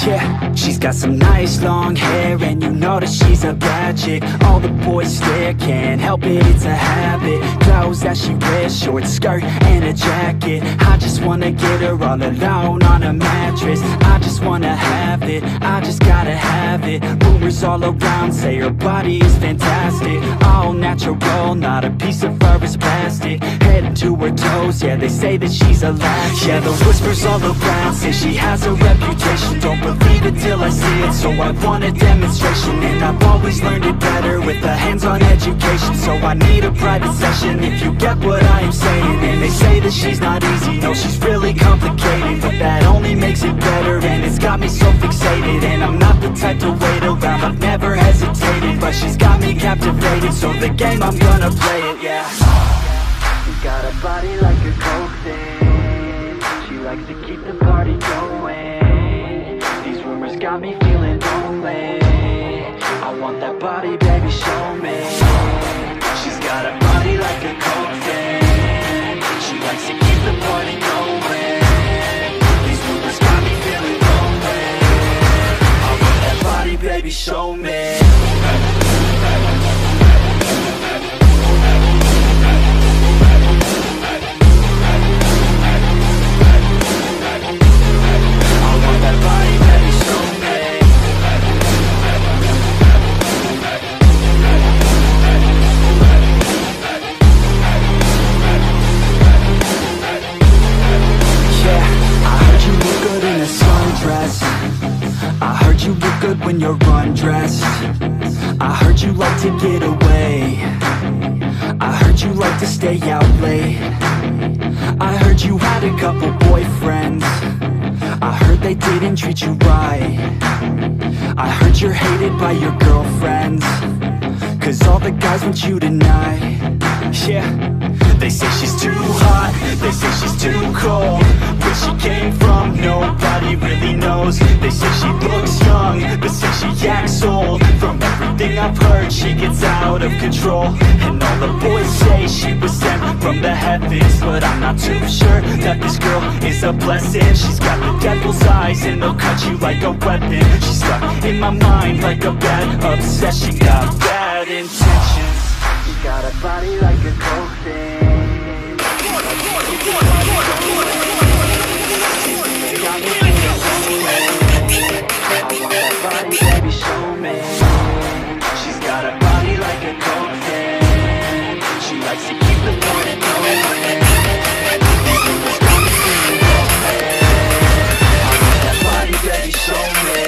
Yeah, she's got some nice long hair, and you know that she's a bad chick. All the boys stare, can't help it, it's a habit. Clothes that she wears, short skirt and a jacket. I just wanna get her all alone on a mattress. I just wanna have it, I just gotta have it. Rumors all around say her body is fantastic. All natural, not a piece of fur is plastic. Head to her toes, yeah, they say that she's a latch. Yeah, the whispers all around say she has a reputation. Don't believe it till I see it, so I want a demonstration. And I've always learned it better with a hands-on education. So I need a private session, if you get what I am saying. And they say that she's not easy, no, she's really complicated. But that only makes it better, and it's got me so fixated. And I'm not the type to wait around, I've never hesitated. But she's got me captivated, so the game, I'm gonna play it, yeah. She's got a body like a coke thing. She likes to keep the party going. These rumors got me feeling lonely. I want that body, baby, show me. She's got a body like a coke thing. She likes to keep the party going. These rumors got me feeling lonely. I want that body, baby, show me. I heard you look good when you're undressed. I heard you like to get away. I heard you like to stay out late. I heard you had a couple boyfriends. I heard they didn't treat you right. I heard you're hated by your girlfriends, 'cause all the guys want you tonight. Yeah, they say she's too hot, they say she's too cold. Where she came from, nobody really knows. They say she looks young, but say she acts old. From everything I've heard, she gets out of control. And all the boys say she was sent from the heavens, but I'm not too sure that this girl is a blessing. She's got the devil's eyes, and they'll cut you like a weapon. She's stuck in my mind like a bad obsession. Got bad intentions. She's got a body like a coke thing. Body, baby, show me. She's got a body like a coke thing. She likes to keep the party going. That body, baby, show me.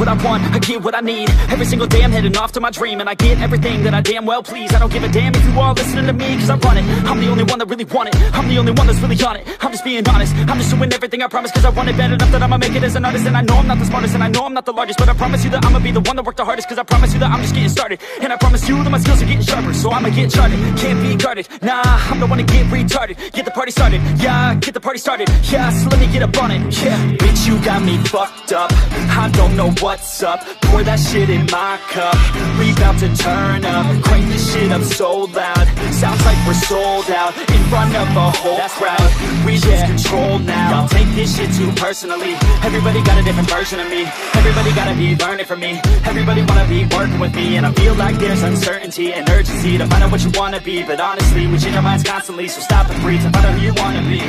What I want, I get what I need. Every single day I'm heading off to my dream, and I get everything that I damn well please. I don't give a damn if you all listening to me, 'cause I run it. I'm the only one that really want it. I'm the only one that's really on it. I'm just being honest, I'm just doing everything I promise, 'cause I want it bad enough that I'ma make it as an artist. And I know I'm not the smartest, and I know I'm not the largest, but I promise you that I'ma be the one that worked the hardest. 'Cause I promise you that I'm just getting started, and I promise you that my skills are getting sharper. So I'ma get charted, can't be guarded. Nah, I'm the one to get retarded. Get the party started, yeah, get the party started. Yeah, so let me get up on it, yeah. Bitch, you got me fucked up, I don't know what's glass up, pour that shit in my cup. We bout to turn up, crank this shit up so loud. Sounds like we're sold out, in front of a whole crowd. We lose control now, I'll take this shit too personally. Everybody got a different version of me, everybody gotta be learning from me. Everybody wanna be working with me, and I feel like there's uncertainty and urgency to find out what you wanna be. But honestly, we change our minds constantly, so stop and breathe to find out who you wanna be.